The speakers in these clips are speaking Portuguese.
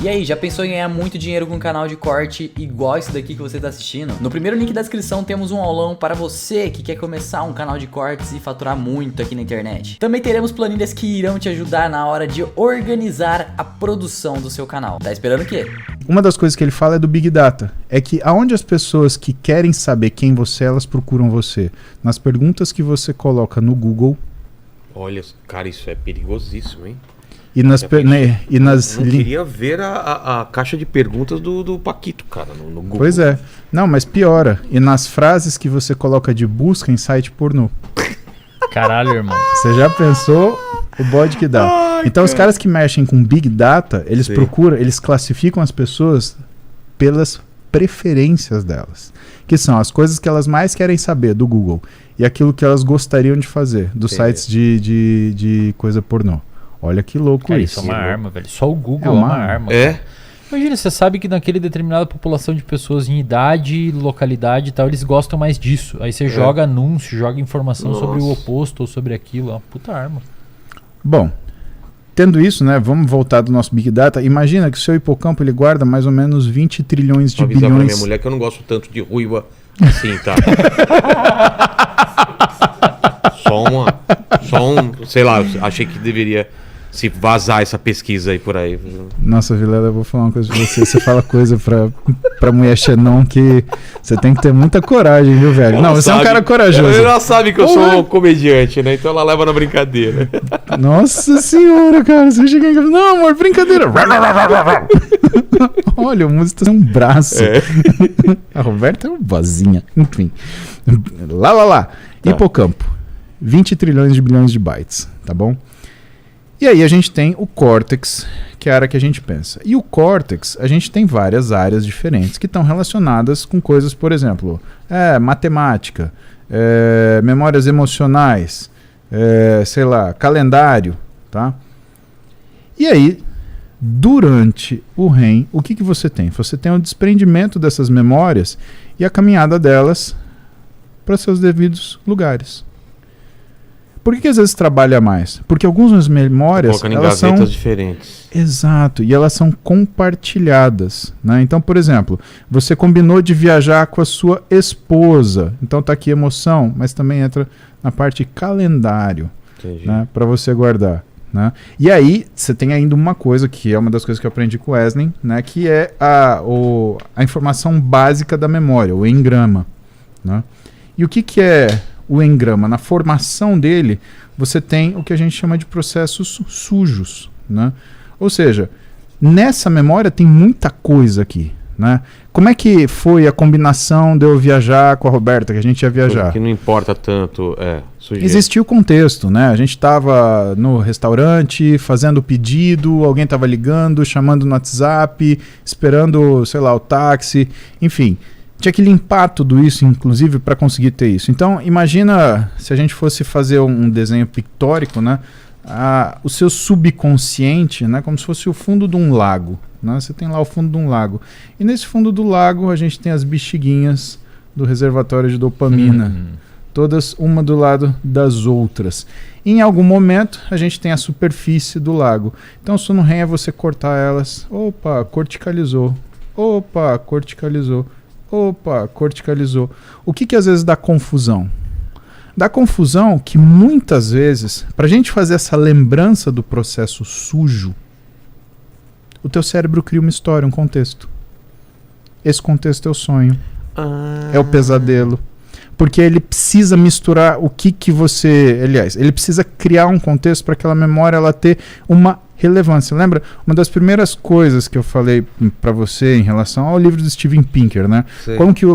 E aí, já pensou em ganhar muito dinheiro com um canal de corte igual esse daqui que você tá assistindo? No primeiro link da descrição temos um aulão para você que quer começar um canal de cortes e faturar muito aqui na internet. Também teremos planilhas que irão te ajudar na hora de organizar a produção do seu canal. Tá esperando o quê? Uma das coisas que ele fala é do Big Data. É que aonde as pessoas que querem saber quem você é, elas procuram você. Nas perguntas que você coloca no Google. Olha, cara, isso é perigosíssimo, hein? E nas... Não queria ver a caixa de perguntas do Paquito, cara, no Google. Pois é. Não, mas piora. E nas frases que você coloca de busca em site pornô. Caralho, irmão. Você já pensou o bode que dá? Ai, então, os caras que mexem com Big Data, eles procuram, eles classificam as pessoas pelas preferências delas. Que são as coisas que elas mais querem saber do Google. E aquilo que elas gostariam de fazer dos sites de coisa pornô. Olha que louco, cara, isso. Isso é uma arma, velho. Só o Google É uma arma. É? Imagina, você sabe que naquele determinada população de pessoas em idade, localidade e tal, eles gostam mais disso. Aí você joga anúncio, joga informação sobre o oposto ou sobre aquilo. É uma puta arma. Bom, tendo isso, né, vamos voltar do nosso Big Data. Imagina que o seu hipocampo ele guarda mais ou menos 20 trilhões de Vou avisar pra bilhões. minha mulher que eu não gosto tanto de ruiva assim, tá? Sei lá, achei que deveria se vazar essa pesquisa aí por aí. Nossa, Vilela, eu vou falar uma coisa pra você. Você fala coisa pra mulher Xenon que você tem que ter muita coragem, viu, velho? Não, você é um cara corajoso. Ela sabe que eu sou um comediante, né? Então ela leva na brincadeira. Nossa senhora, cara. Você chega em casa. Não, amor, brincadeira. Olha, o músico tem um braço. A Roberta é uma vozinha. Enfim. Lá. Tá. Hipocampo. 20 trilhões de bilhões de bytes, tá bom? E aí a gente tem o córtex, que é a área que a gente pensa. E o córtex, a gente tem várias áreas diferentes que estão relacionadas com coisas, por exemplo, matemática, memórias emocionais, sei lá, calendário, tá? E aí, durante o REM, o que você tem? Você tem o desprendimento dessas memórias e a caminhada delas para seus devidos lugares. Por que às vezes trabalha mais? Porque algumas memórias colocando elas em gavetas são diferentes. Exato, e elas são compartilhadas, né? Então, por exemplo, você combinou de viajar com a sua esposa, então tá aqui emoção, mas também entra na parte calendário, né? Para você guardar, né? E aí você tem ainda uma coisa que é uma das coisas que eu aprendi com o Wesley, né? Que é a informação básica da memória, o engrama, né? E o que é o engrama? Na formação dele, você tem o que a gente chama de processos sujos, né? Ou seja, nessa memória tem muita coisa aqui, né? Como é que foi a combinação de eu viajar com a Roberta, que a gente ia viajar? Que não importa tanto, Existia o contexto, né? A gente estava no restaurante, fazendo o pedido, alguém estava ligando, chamando no WhatsApp, esperando, sei lá, o táxi, enfim... Tinha que limpar tudo isso, inclusive, para conseguir ter isso. Então, imagina se a gente fosse fazer um desenho pictórico, né? O seu subconsciente, né? Como se fosse o fundo de um lago, né? Você tem lá o fundo de um lago. E nesse fundo do lago, a gente tem as bexiguinhas do reservatório de dopamina. Todas uma do lado das outras. Em algum momento, a gente tem a superfície do lago. Então, o sono REM é você cortar elas. Opa, corticalizou. Opa, corticalizou. Opa, corticalizou. O que às vezes dá confusão? Dá confusão que muitas vezes, para a gente fazer essa lembrança do processo sujo, o teu cérebro cria uma história, um contexto. Esse contexto é o sonho. É o pesadelo. Porque ele precisa misturar o que você... Aliás, ele precisa criar um contexto para aquela memória ela ter uma relevância. Lembra? Uma das primeiras coisas que eu falei para você em relação ao livro do Steven Pinker, né?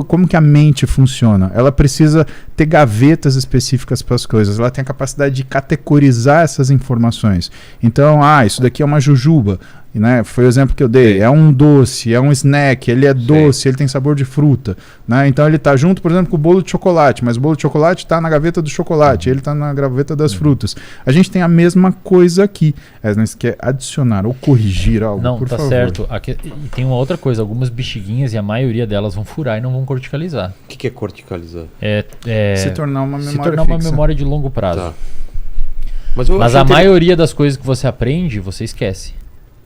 Como que a mente funciona? Ela precisa ter gavetas específicas para as coisas. Ela tem a capacidade de categorizar essas informações. Então, isso daqui é uma jujuba. Né? Foi o exemplo que eu dei. É um doce, é um snack, ele é doce, ele tem sabor de fruta. Né? Então ele está junto, por exemplo, com o bolo de chocolate, mas o bolo de chocolate está na gaveta do chocolate, ele está na gaveta das frutas. A gente tem a mesma coisa aqui. Você quer adicionar ou corrigir algo? Não, por tá favor. certo. Aqui, e tem uma outra coisa, algumas bexiguinhas e a maioria delas vão furar e não vão corticalizar. O que é corticalizar? Se tornar uma memória se tornar fixa. uma memória de longo prazo. Tá. Mas a maioria das coisas que você aprende, você esquece.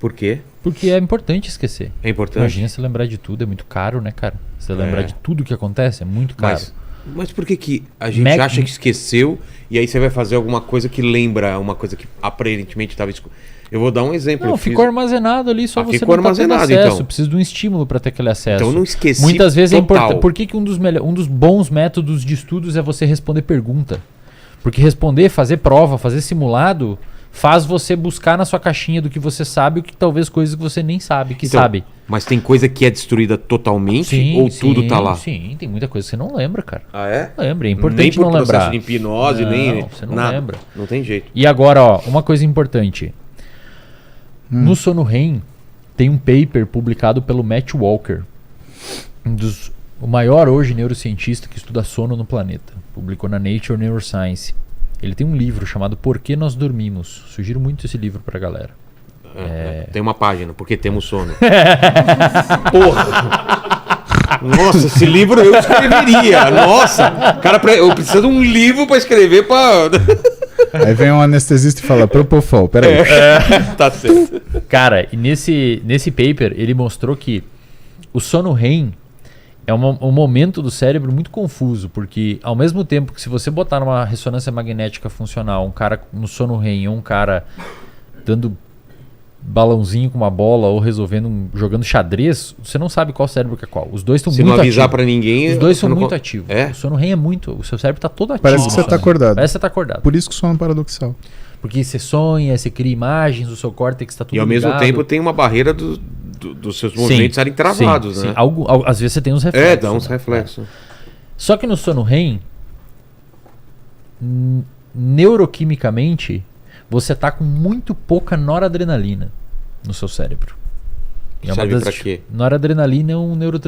Por quê? Porque é importante esquecer. É importante? Imagina você lembrar de tudo, é muito caro, né, cara? Você lembrar de tudo que acontece é muito caro. Mas por que a gente acha que esqueceu e aí você vai fazer alguma coisa que lembra uma coisa que aparentemente estava escuro? Eu vou dar um exemplo. Não, ficou armazenado ali, só você ficou não tá tendo armazenado, acesso. então. Precisa de um estímulo para ter aquele acesso. Então eu não esqueci. Muitas vezes é total. importante. Por que um dos bons métodos de estudos é você responder pergunta? Porque responder, fazer prova, fazer simulado, faz você buscar na sua caixinha do que você sabe, o que talvez coisas que você nem sabe que sabe. Mas tem coisa que é destruída totalmente Sim, ou tudo tá lá? Sim, tem muita coisa que você não lembra, cara. Ah, é? Não lembra, é importante nem por não processo lembrar. de hipnose, Não, nem você não nada. lembra. Não tem jeito. E agora, ó, uma coisa importante. No sono REM tem um paper publicado pelo Matt Walker, o maior hoje neurocientista que estuda sono no planeta. Publicou na Nature Neuroscience. Ele tem um livro chamado Por que Nós Dormimos. Sugiro muito esse livro pra galera. Tem uma página, porque temos sono. Porra! Nossa, esse livro eu escreveria. Nossa! Cara, eu preciso de um livro pra escrever pra... Aí vem um anestesista e fala, Propofol, peraí. Tá certo. Cara, e nesse paper ele mostrou que o sono REM é um momento do cérebro muito confuso, porque ao mesmo tempo que se você botar numa ressonância magnética funcional um cara no sono REM ou um cara dando balãozinho com uma bola ou jogando xadrez, você não sabe qual cérebro que é qual. Os dois estão muito ativos. Se não avisar pra ninguém... Os dois são muito ativos. O sono REM é muito... O seu cérebro tá todo ativo. Parece que você tá acordado. Parece que você tá acordado. Por isso que o sono é paradoxal. Porque você sonha, você cria imagens, o seu córtex tá tudo ligado. E ao mesmo tempo tem uma barreira dos seus movimentos estarem travados, né? Sim. Às vezes você tem uns reflexos. Dá uns reflexos. Só que no sono REM, neuroquimicamente, você tá com muito pouca noradrenalina no seu cérebro. Serve pra quê? Noradrenalina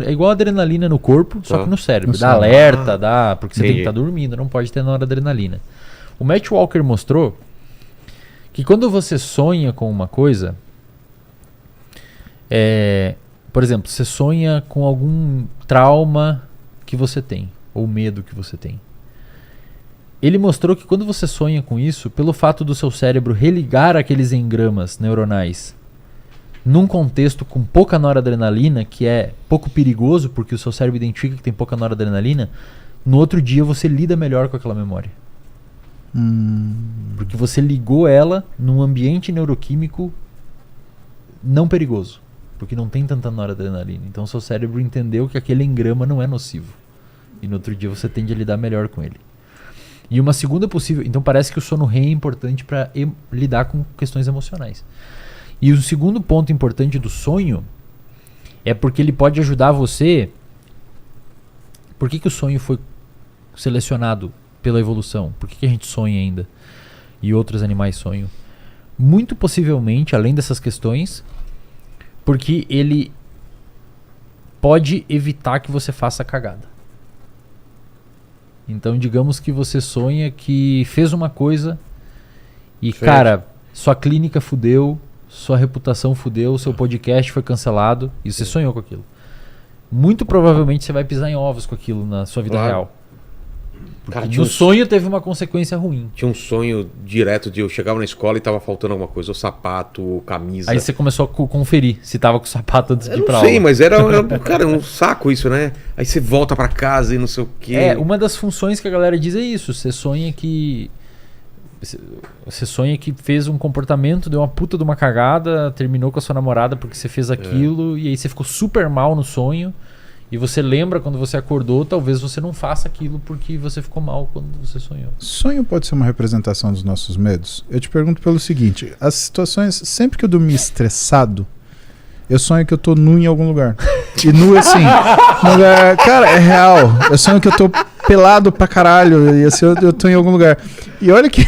é igual a adrenalina no corpo, só que no cérebro. No dá cérebro. alerta, porque você tem que estar dormindo, não pode ter noradrenalina. O Matt Walker mostrou que quando você sonha com uma coisa, por exemplo, você sonha com algum trauma que você tem, ou medo que você tem. Ele mostrou que quando você sonha com isso, pelo fato do seu cérebro religar aqueles engramas neuronais num contexto com pouca noradrenalina, que é pouco perigoso, porque o seu cérebro identifica que tem pouca noradrenalina, no outro dia você lida melhor com aquela memória. Porque você ligou ela num ambiente neuroquímico não perigoso, porque não tem tanta noradrenalina. Então seu cérebro entendeu que aquele engrama não é nocivo. E no outro dia você tende a lidar melhor com ele. E uma segunda possível... Então parece que o sono REM é importante para lidar com questões emocionais. E o segundo ponto importante do sonho é porque ele pode ajudar você... Por que o sonho foi selecionado pela evolução? Por que a gente sonha ainda? E outros animais sonham? Muito possivelmente, além dessas questões, porque ele pode evitar que você faça cagada. Então, digamos que você sonha que fez uma coisa e, cara, sua clínica fudeu, sua reputação fudeu, seu podcast foi cancelado e você sonhou com aquilo. Muito provavelmente você vai pisar em ovos com aquilo na sua vida real. Cara, No sonho teve uma consequência ruim. Tinha um sonho direto de eu chegava na escola e tava faltando alguma coisa, ou sapato, ou camisa. Aí você começou a conferir se tava com o sapato antes de ir pra aula. Não sei, mas era cara, um saco isso, né? Aí você volta pra casa e não sei o quê. Uma das funções que a galera diz é isso. Você sonha que fez um comportamento, deu uma puta de uma cagada, terminou com a sua namorada porque você fez aquilo, e aí você ficou super mal no sonho. E você lembra quando você acordou, talvez você não faça aquilo porque você ficou mal quando você sonhou. Sonho pode ser uma representação dos nossos medos? Eu te pergunto pelo seguinte, as situações, sempre que eu dormi estressado, eu sonho que eu tô nu em algum lugar. E nu assim, lugar, cara, é real. Eu sonho que eu tô pelado pra caralho e assim eu tô em algum lugar. E olha que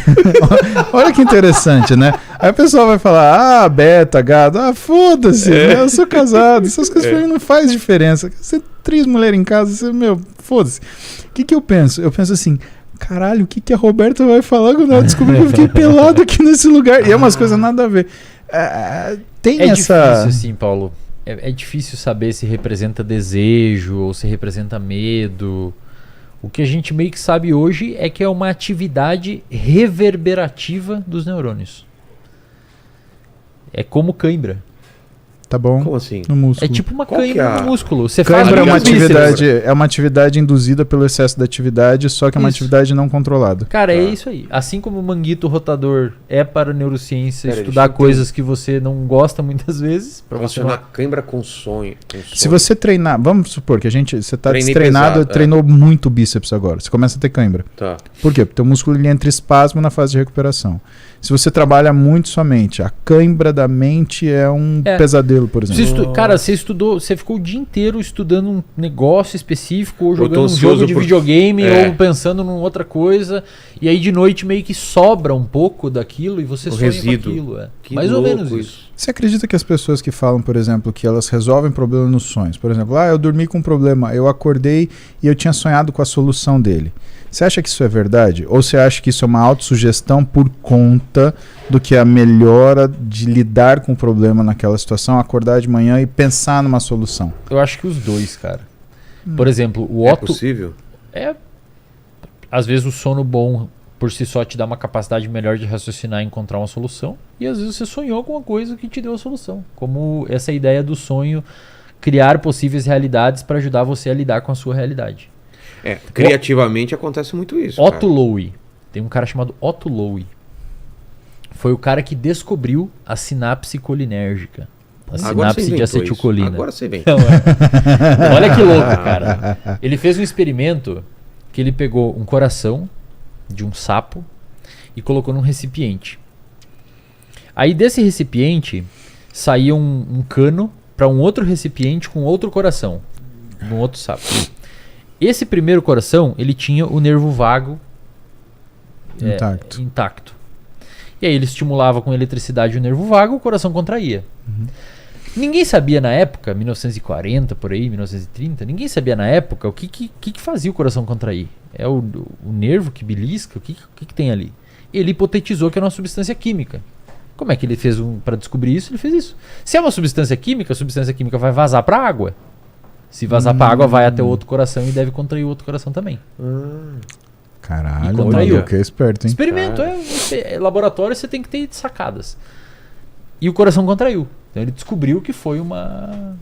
olha que interessante, né? Aí o pessoal vai falar, beta, gado, foda-se, né? Eu sou casado, essas coisas pra mim não faz diferença. Você três mulheres em casa, você, foda-se. O que eu penso? Eu penso assim, caralho, o que a Roberta vai falar quando ela descobrir que eu fiquei pelado aqui nesse lugar? E é umas coisas nada a ver. Tem essa... difícil assim, Paulo. É difícil saber se representa desejo ou se representa medo. O que a gente meio que sabe hoje é que é uma atividade reverberativa dos neurônios. É como cãibra. tá bom? Como assim? No músculo. É tipo uma Qual que cãibra é a- no músculo. Você faz Cãibra é uma alguns bíceps. atividade induzida pelo excesso da atividade, só que é uma Isso. atividade não controlada. Cara, é Tá. isso aí. Assim como o manguito rotador é para neurociência Pera, estudar deixa eu coisas que você não gosta muitas vezes, para você não... Relacionar cãibra com sonho. Se você treinar, vamos supor que você tá Treinei destreinado, pesado, treinou muito bíceps agora, você começa a ter cãibra. Tá. Por quê? Porque o músculo ele entra em espasmo na fase de recuperação. Se você trabalha muito sua mente, a cãibra da mente é um É. pesadelo, por exemplo. Cara, você estudou, você ficou o dia inteiro estudando um negócio específico, ou tô jogando um ansioso jogo de por- videogame, É. ou pensando em outra coisa, e aí de noite meio que sobra um pouco daquilo e você O sonha resíduo. com aquilo. É. Que Mais ou louco menos isso. Você acredita que as pessoas que falam, por exemplo, que elas resolvem problema nos sonhos, por exemplo, eu dormi com um problema, eu acordei e eu tinha sonhado com a solução dele. Você acha que isso é verdade? Ou você acha que isso é uma autossugestão por conta do que a melhora de lidar com o problema naquela situação, acordar de manhã e pensar numa solução? Eu acho que os dois, cara. Por exemplo, o É Otto... possível? Às vezes o sono bom por si só te dá uma capacidade melhor de raciocinar e encontrar uma solução. E às vezes você sonhou com uma coisa que te deu a solução. Como essa ideia do sonho criar possíveis realidades para ajudar você a lidar com a sua realidade. Criativamente acontece muito isso. Otto Lowy. Tem um cara chamado Otto Lowy. Foi o cara que descobriu a sinapse colinérgica. A Agora você sinapse de inventou acetilcolina. isso. Agora você vem. Não, é. Olha que louco, cara. Ele fez um experimento que ele pegou um coração de um sapo e colocou num recipiente. Aí desse recipiente saía um cano para um outro recipiente com outro coração, um outro sapo. Esse primeiro coração, ele tinha o nervo vago intacto. E aí ele estimulava com eletricidade o nervo vago, o coração contraía. Ninguém sabia na época, 1940 por aí, 1930, ninguém sabia na época o que fazia o coração contrair. É o nervo que belisca? O que tem ali? Ele hipotetizou que era uma substância química. Como é que ele fez para descobrir isso? Ele fez isso. Se é uma substância química, a substância química vai vazar para a água. Se vazar para a água, vai até o outro coração e deve contrair o outro coração também. Caralho, E contraiu. maluco, é esperto, hein? Experimento, é laboratório, você tem que ter sacadas. E o coração contraiu. Então ele descobriu que foi uma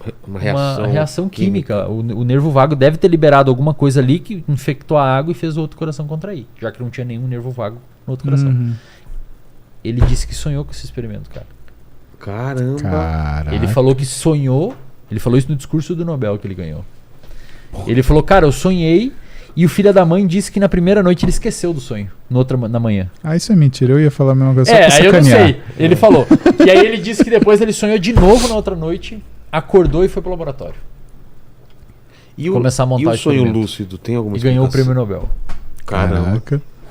reação química. O nervo vago deve ter liberado alguma coisa ali que infectou a água e fez o outro coração contrair, já que não tinha nenhum nervo vago no outro coração. Ele disse que sonhou com esse experimento, cara. Caramba. Caraca. Ele falou que sonhou. Ele falou isso no discurso do Nobel que ele ganhou. Ele falou, cara, eu sonhei e o filho da mãe disse que na primeira noite ele esqueceu do sonho, na manhã. Ah, isso é mentira, eu ia falar a mesma coisa. Só pra Aí eu não sacanear. sei. Ele falou. E aí ele disse que depois ele sonhou de novo na outra noite, acordou e foi pro laboratório. E Começar a montar e o sonho experimento. lúcido tem alguma E ganhou o explicação? prêmio Nobel. Caramba. Caraca.